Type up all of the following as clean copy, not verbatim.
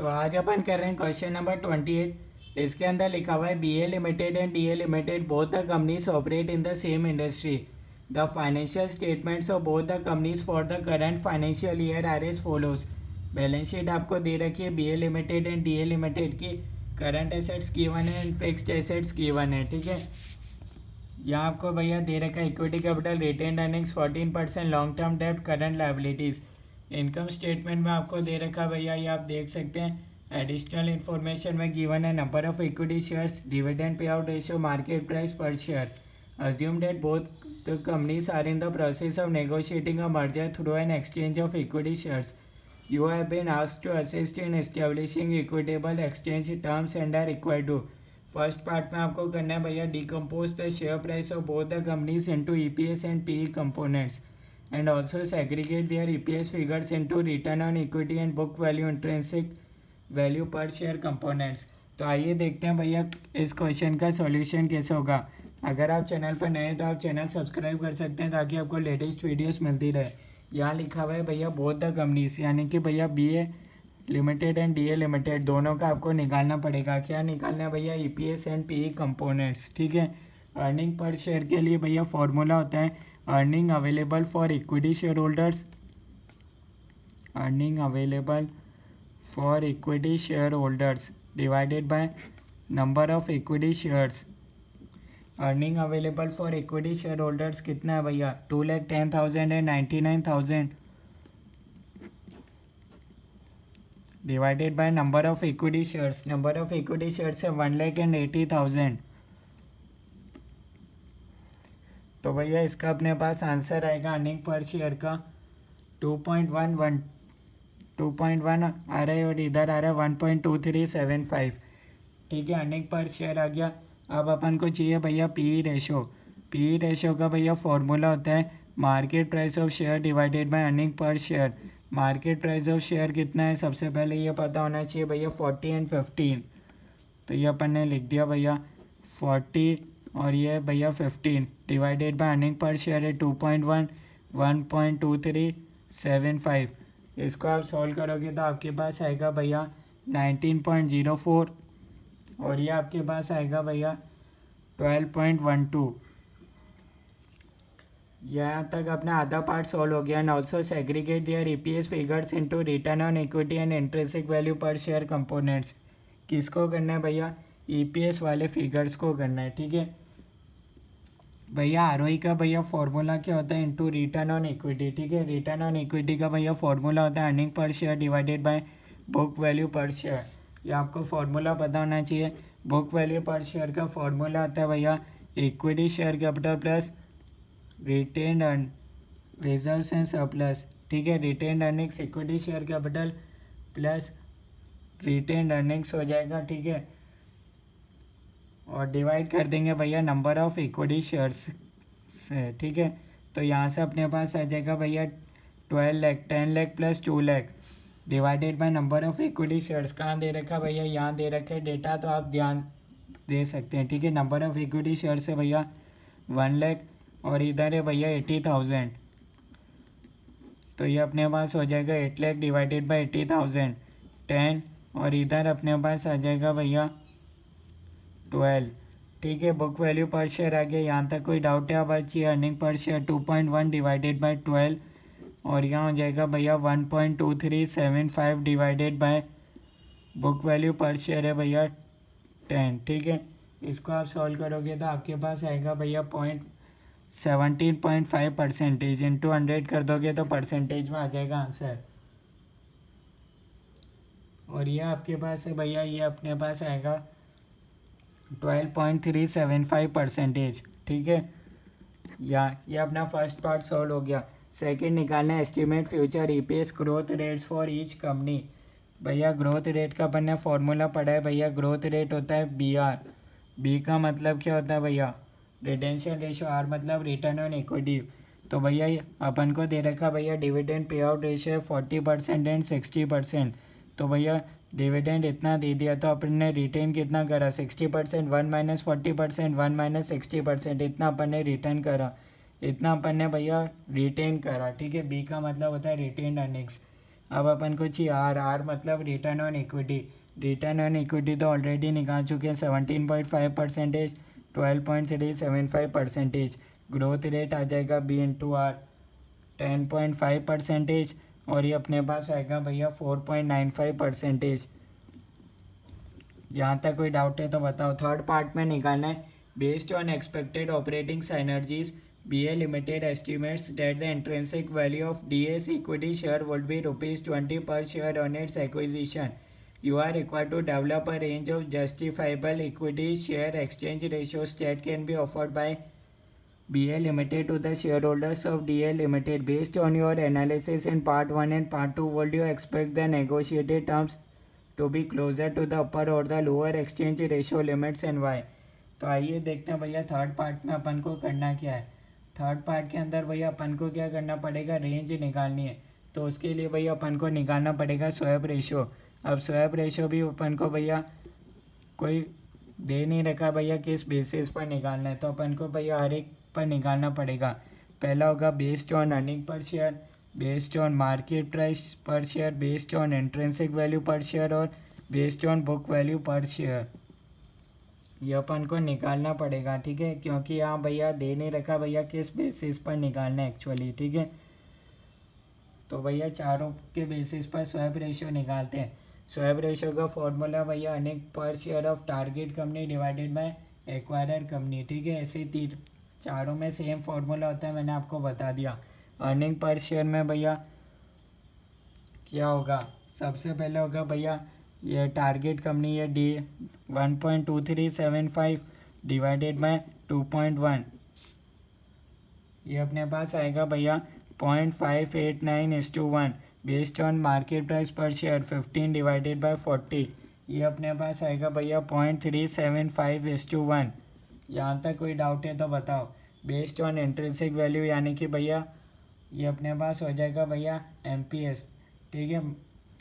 तो आज अपन कर रहे हैं क्वेश्चन नंबर 28। इसके अंदर लिखा हुआ है BA limited and DA limited both the companies operate in the same industry. The financial statements of both the companies for the current financial year are as follows. Balance sheet आपको दे रखी है BA limited and DA limited की। Current assets given है and fixed assets given है, ठीक है। यहाँ आपको भैया दे रखा है equity capital, retained earnings 14%, long term डेब्ट, करंट लायबिलिटीज़। इनकम स्टेटमेंट में आपको दे रखा भैया, ये आप देख सकते हैं। एडिशनल इन्फॉर्मेशन में गिवन है number of equity shares, dividend pay out ratio, market price per share. Assume that both the companies are in the process of negotiating a merger through an exchange of equity shares. You have been asked to assist in establishing equitable exchange terms and are required to। First part में आपको करना है भैया decompose the share price of both the companies into EPS and PE components and also segregate their EPS figures into return on equity and book value, intrinsic value per share components. तो आइए देखते हैं भैया इस question का solution कैसे होगा। अगर आप चैनल पर नए हैं तो आप चैनल सब्सक्राइब कर सकते हैं ताकि आपको लेटेस्ट वीडियोस मिलती रहे। यहाँ लिखा हुआ है भैया बोथ द कंपनीज, यानी कि भैया BA limited and DA limited दोनों का आपको निकालना पड़ेगा। क्या निकालना है भैया? EPS एंड PE कंपोनेंट्स, ठीक है। अर्निंग पर शेयर के लिए भैया फॉर्मूला होता है earning available for equity share holders, earning available for equity share holders divided by number of equity shares. Earning available for equity share holders कितना है भैया? 2,10,000 and 99,000 divided by number of equity shares. Number of equity shares है 1,80,000। तो भैया इसका अपने पास answer आएगा earning per share का 2.1 आ रहा है और इधर आ रहा है 1.2375, ठीक है। अर्निंग पर शेयर आ गया। अब अपन को चाहिए भैया PE रेशो। PE रेशो का भैया फॉर्मूला होता है market price of share divided by earning per share. Market price of share कितना है सबसे पहले ये पता होना चाहिए भैया, 40 एंड 15। तो ये अपन ने लिख दिया भैया 40 और ये भैया 15 divided by earning per share है 2.1 1.2375। इसको आप सॉल्व करोगे तो आपके पास आएगा भैया 19.04 और ये आपके पास आएगा भैया 12.12। यहाँ तक अपना आधा पार्ट सॉल्व हो गया। And also segregate their EPS figures into return on equity and intrinsic value per share components. किसको करना है भैया? EPS वाले फिगर्स को करना है, ठीक है भैया। ROE का भैया फॉर्मूला क्या होता है? इनटू रिटर्न ऑन इक्विटी, ठीक है। रिटर्न ऑन इक्विटी का भैया फॉर्मूला होता है earning per share divided by book value per share. ये आपको फॉर्मूला पता होना चाहिए। बुक वैल्यू पर शेयर का फॉर्मूला होता है भैया equity share capital plus retained reserves and surplus, ठीक है। Retained earnings equity share capital plus retained earnings हो जाएगा, ठीक है। और डिवाइड कर देंगे भैया नंबर ऑफ इक्विटी शेयर्स से, ठीक है। तो यहाँ से अपने पास आ जाएगा भैया 12 lakh, 10 lakh plus 2 lakh divided by number of equity shares. कहाँ दे रखा भैया? यहाँ दे रखे डेटा, तो आप ध्यान दे सकते हैं, ठीक है। नंबर ऑफ इक्विटी शेयर्स है भैया 1 लाख और इधर है भैया 80,000। तो ये अपने पास हो जाएगा 8 लाख डिवाइडेड बाय 80,000 10 और इधर अपने पास आ जाएगा भैया 12, ठीक है। बुक वैल्यू पर शेयर आ गया। यहाँ तक कोई डाउट है? अब चाहिए earning per share 2.1 divided by 12 और यहाँ हो जाएगा भैया 1.2375 divided by book value per share है भैया 10, ठीक है। इसको आप सॉल्व करोगे तो आपके पास आएगा भैया 17.5% इंटू 100 कर दोगे तो परसेंटेज में आ जाएगा आंसर। और ये आपके पास है भैया, ये अपने पास आएगा 12.375%, ठीक है। या ये अपना फर्स्ट पार्ट सॉल्व हो गया। सेकंड निकालना है estimate future EPS growth rates for each company. भैया ग्रोथ रेट का अपन ने फॉर्मूला पढ़ा है भैया। ग्रोथ रेट होता है BR। B का मतलब क्या होता है भैया? Retention ratio. R मतलब रिटर्न ऑन इक्विटी। तो भैया अपन को दे रखा भैया dividend pay out ratio 40% and 60%। तो भैया डिविडेंड इतना दे दिया तो अपन ने रिटेन कितना करा? 60%, 1 माइनस 40%, 1 माइनस 60%, इतना अपन ने रिटर्न करा, इतना अपन ने भैया रिटेन करा, ठीक है। B का मतलब होता है रिटेन्ड अर्निंग्स। अब अपन को चाहिए आर मतलब return on equity. Return on equity तो ऑलरेडी निकाल चुके हैं 17.5%, 12.375%। ग्रोथ रेट आ जाएगा B/R 10.5%, और ये अपने पास आएगा भैया 4.95%। यहाँ तक कोई डाउट है तो बताओ। थर्ड पार्ट में निकालना है based on expected operating synergies BA Limited estimates that the intrinsic value of DS equity share would be ₹20 per share on its acquisition. You are required to develop a range of justifiable equity share exchange ratios that can be offered by BA Limited to the shareholders of DA Limited. Based on your analysis in part 1 and part 2, would you expect the negotiated terms to be closer to the upper or the lower exchange ratio limits and why? तो आइए देखते हैं भैया third part में अपन को करना क्या है। थर्ड पार्ट के अंदर भैया अपन को क्या करना पड़ेगा, रेंज निकालनी है। तो उसके लिए भैया अपन को निकालना पड़ेगा स्वैप रेशो। अब स्वैप रेशो भी अपन को भैया कोई दे नहीं रखा भैया किस बेसिस पर निकालना है, तो अपन को भैया हर एक पर निकालना पड़ेगा। पहला होगा based on earning per share, based on market price per share, based on intrinsic value per share और based on book value per share. ये अपन को निकालना पड़ेगा, ठीक है, क्योंकि यहाँ भैया दे नहीं रखा भैया किस बेसिस पर निकालना है एक्चुअली, ठीक है। तो भैया चारों के बेसिस पर स्वैप रेशियो निकालते हैं। स्वैप रेशियो का फॉर्मूला भैया earning per share of target company divided by acquirer company, ठीक है। ऐसे तीन चारों में सेम फॉर्मूला होता है, मैंने आपको बता दिया। अर्निंग पर शेयर में भैया क्या होगा, सबसे पहले होगा भैया ये टारगेट कंपनी ये D 1.2375 डिवाइडेड बाय 2.1, ये अपने पास आएगा भैया 0.589:1। Based on market price per share 15 divided by 40, ये अपने पास आएगा भैया 0.375:1। यहाँ तक कोई डाउट है तो बताओ। बेस्ड ऑन इंट्रिंसिक वैल्यू यानी कि भैया ये अपने पास हो जाएगा भैया MPS, ठीक है।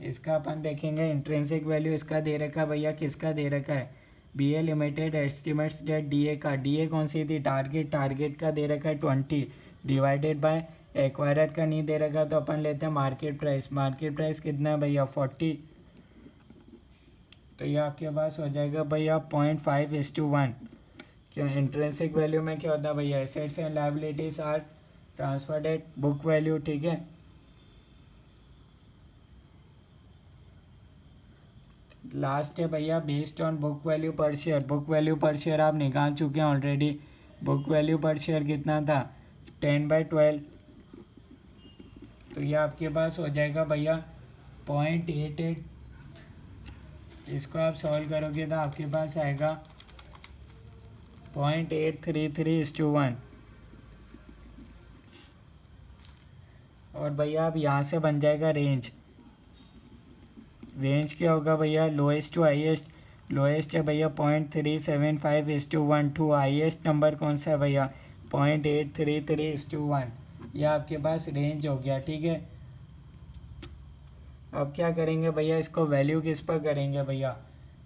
इसका अपन देखेंगे इंट्रिंसिक वैल्यू इसका दे रखा है भैया, किसका दे रखा है, BA Limited estimates that DA का, DA कौन सी थी, टारगेट का दे रखा है 20 डिवाइडेड बाय एक्वायरर का नहीं दे रखा, तो अपन लेते हैं मार्केट प्राइस कितना है भैया 40, तो ये आपके पास हो जाएगा भैया 0.5:1। क्यों, इंट्रिंसिक वैल्यू में क्या होता है भैया, assets and liabilities are transferred at book value, ठीक है। लास्ट है भैया based on book value per share. Book value per share आप निकाल चुके हैं already. Book value per share कितना था 10/12, तो ये आपके पास हो जाएगा भैया 0.88। इसको आप सॉल्व करोगे तो आपके पास आएगा 0.833:1। और भैया अब यहाँ से बन जाएगा रेंज क्या होगा भैया, लोएस्ट टू हाईएस्ट। लोएस्ट है भैया 0.375:1 टू हाईएस्ट नंबर कौन सा है भैया 0.833:1। यह आपके पास रेंज हो गया, ठीक है। अब क्या करेंगे भैया, इसको वैल्यू किस पर करेंगे भैया।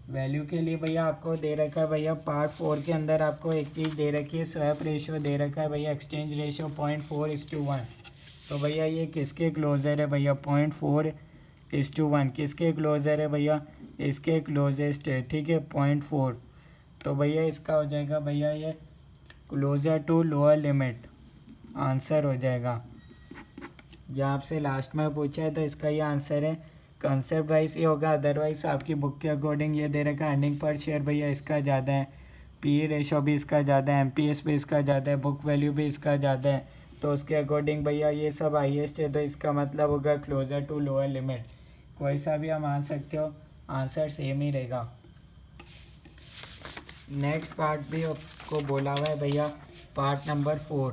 वैल्यू के लिए भैया आपको दे रखा है भैया पार्ट 4 के अंदर आपको एक चीज़ दे रखी है, स्वैप रेशियो दे रखा है भैया, एक्सचेंज रेशियो 0.4:1। तो भैया ये किसके क्लोजर है भैया 0.4:1, किसके क्लोजर है भैया, इसके क्लोजेस्ट है, ठीक है 0.4। तो भैया इसका हो जाएगा भैया ये closer to lower limit answer हो जाएगा। ये आपसे लास्ट में पूछा है तो इसका ये आंसर है। कंसेप्ट वाइज ये होगा, अदरवाइज आपकी बुक के अकॉर्डिंग ये दे रखा है अर्निंग पर शेयर भैया इसका ज़्यादा है, PE रेशो भी इसका ज़्यादा है, MPS भी इसका ज़्यादा है, बुक वैल्यू भी इसका ज़्यादा है, तो उसके अकॉर्डिंग भैया ये सब हाईएस्ट है, तो इसका मतलब होगा क्लोजर टू लोअर लिमिट। कोई सा भी आप मान सकते हो, आंसर सेम ही रहेगा। नेक्स्ट पार्ट भी आपको बोला हुआ है भैया, part number 4,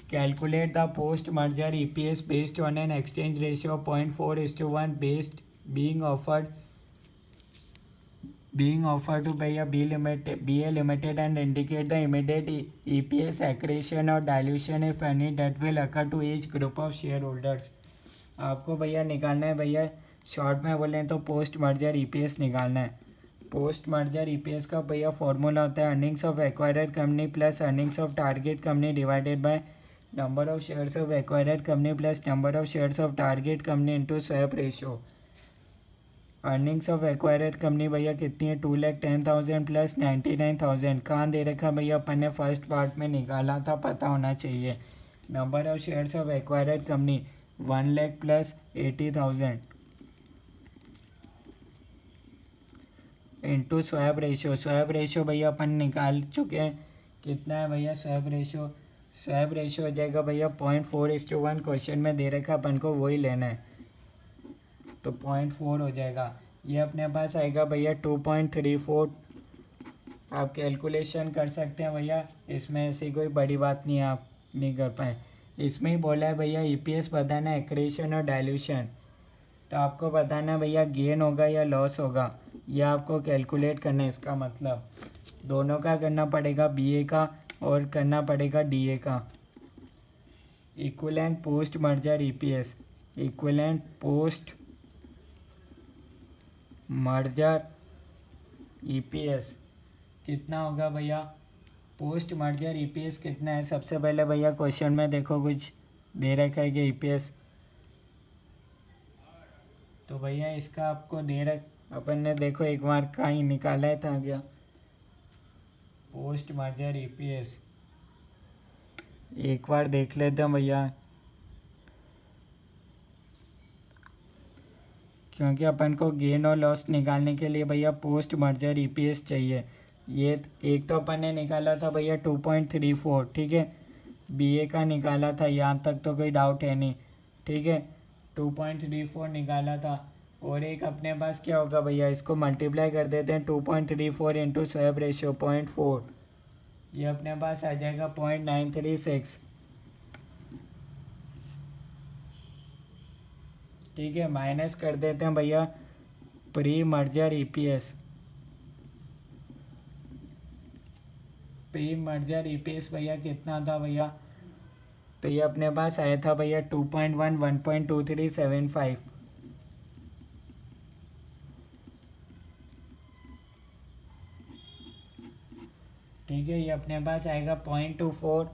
calculate the post merger EPS based on an exchange ratio 0.4:1 based being offered to भैया BA Limited and indicate the immediate EPS accretion or dilution if any that will occur to each group of shareholders। आपको भैया निकालना है भैया, short में बोलें तो post merger EPS निकालना है। पोस्ट मर्जर EPS का भैया फॉर्मूला होता है earnings of acquirer company plus earnings of target company divided by number of shares of acquired company plus number of shares of target company into swap ratio. Earnings of acquired company भैया कितनी है, 2,10,000 plus 99,000। कहाँ दे रखा भैया, अपन ने first part में निकाला था, पता होना चाहिए। Number of shares of acquired company 1,00,000 plus 80,000 into swap ratio. Swap ratio भैया अपन निकाल चुके हैं, कितना है भैया स्वैप रेशियो। स्वैप रेशियो हो जाएगा भैया 0.4:1। क्वेश्चन में दे रखा अपन को वही लेना है, तो 0.4 हो जाएगा। ये अपने पास आएगा भैया 2.34। आप कैलकुलेशन कर सकते हैं भैया, इसमें ऐसी कोई बड़ी बात नहीं है, आप नहीं कर पाए। इसमें ही बोला है भैया ईपीएस बताना, एक्रेशन और डाइल्यूशन। तो आपको बताना भैया गेन होगा या लॉस होगा, यह आपको कैलकुलेट करना है। इसका मतलब दोनों का करना पड़ेगा, बीए का और करना पड़ेगा डीए का। Equivalent post merger EPS, equivalent post merger EPS कितना होगा भैया। पोस्ट मर्जर ईपीएस कितना है, सबसे पहले भैया क्वेश्चन में देखो कुछ दे रखा है कि ईपीएस, तो भैया इसका आपको दे रख, अपन ने देखो एक बार कहीं निकाला है था क्या, पोस्ट मर्जर ईपीएस एक बार देख लेते हैं भैया, क्योंकि अपन को गेन और लॉस निकालने के लिए भैया पोस्ट मर्जर ईपीएस चाहिए। ये एक तो अपन ने निकाला था भैया 2.34, ठीक है, बीए का निकाला था, यहाँ तक तो कोई डाउट है नहीं, ठीक है, 2.34 निकाला था। और एक अपने पास क्या होगा भैया, इसको मल्टीप्लाई कर देते हैं, 2.34 इंटू स्वैप रेशियो 0.4, ये अपने पास आ जाएगा 0.936, ठीक है। माइनस कर देते हैं भैया pre merger EPS, pre merger EPS भैया कितना था भैया, तो ये अपने पास आया था भैया 2.1, 1.2375, ठीक है। ये अपने पास आएगा 0.24,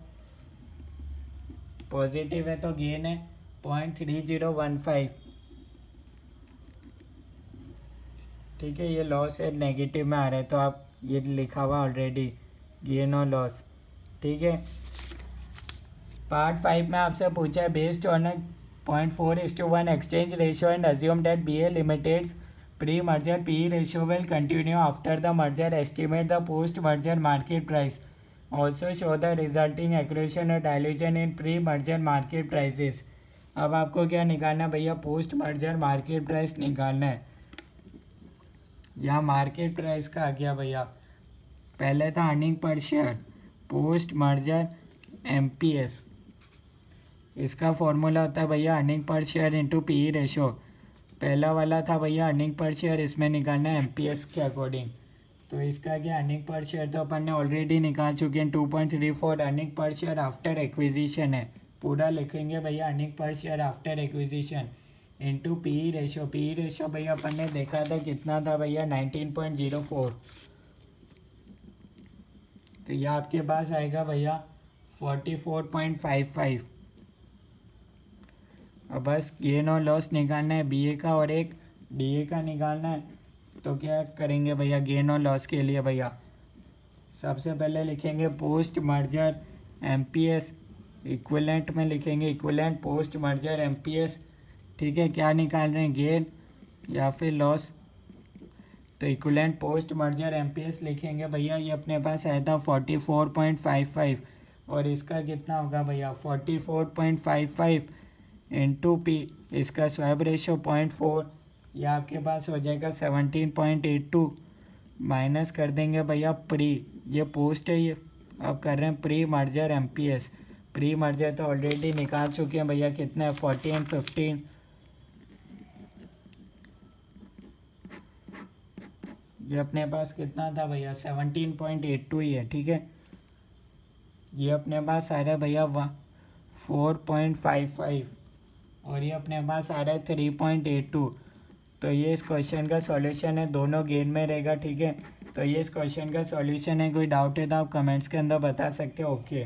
पॉजिटिव है तो गेन है 0.3015, ठीक है। ये लॉस है, नेगेटिव में आ रहा है, तो आप ये लिखा हुआ ऑलरेडी गेन और लॉस, ठीक है। पार्ट 5 में आपसे पूछा है based on 0.4:1 exchange ratio and assume that BA Limited's pre merger PE ratio will continue after the merger, estimate the post merger market price, also show the resulting accretion और dilution in pre merger market prices. अब आपको क्या निकालना है भैया, post merger market price निकालना है। यहाँ मार्केट प्राइस का आ गया भैया, पहले था earning per share, post merger MPS, इसका फॉर्मूला होता है भैया earning per share into PE ratio. पहला वाला था भैया अर्निंग पर शेयर, इसमें निकालना है MPS के अकॉर्डिंग। तो इसका क्या अर्निंग पर शेयर तो अपन ने ऑलरेडी निकाल चुके हैं 2.34, earning per share after acquisition है, पूरा लिखेंगे भैया earning per share after acquisition into PE ratio. PE ratio भैया अपन ने देखा था कितना था भैया 19.04, तो यह आपके पास आएगा भैया 44.55। अब बस गेन और लॉस निकालना है BA का और एक DA का निकालना है। तो क्या करेंगे भैया गेन और लॉस के लिए भैया, सबसे पहले लिखेंगे पोस्ट मर्जर MPS, इक्विवेलेंट में लिखेंगे इक्विवेलेंट पोस्ट मर्जर MPS, ठीक है। क्या निकाल रहे हैं, गेन या फिर लॉस, तो इक्विवेलेंट पोस्ट मर्जर MPS लिखेंगे भैया। ये अपने पास आया था 44.55 और इसका कितना होगा भैया 44.55 इंटू P, इसका स्वैप रेशो 0.4, ये आपके पास हो जाएगा 17.82, माइनस कर देंगे भैया प्री, ये पोस्ट है, ये अब कर रहे हैं pre merger MPS। Pre merger तो ऑलरेडी निकाल चुके हैं भैया, कितना है 40 और 15, ये अपने पास कितना था भैया 17.82 ही है, ठीक है। ये अपने पास आ रहा है भैया 4.55 और ये अपने पास आ रहा है 3.82। तो ये इस क्वेश्चन का सॉल्यूशन है, दोनों गेन में रहेगा, ठीक है। तो ये इस क्वेश्चन का सॉल्यूशन है, कोई डाउट है तो आप कमेंट्स के अंदर बता सकते हो। ओके।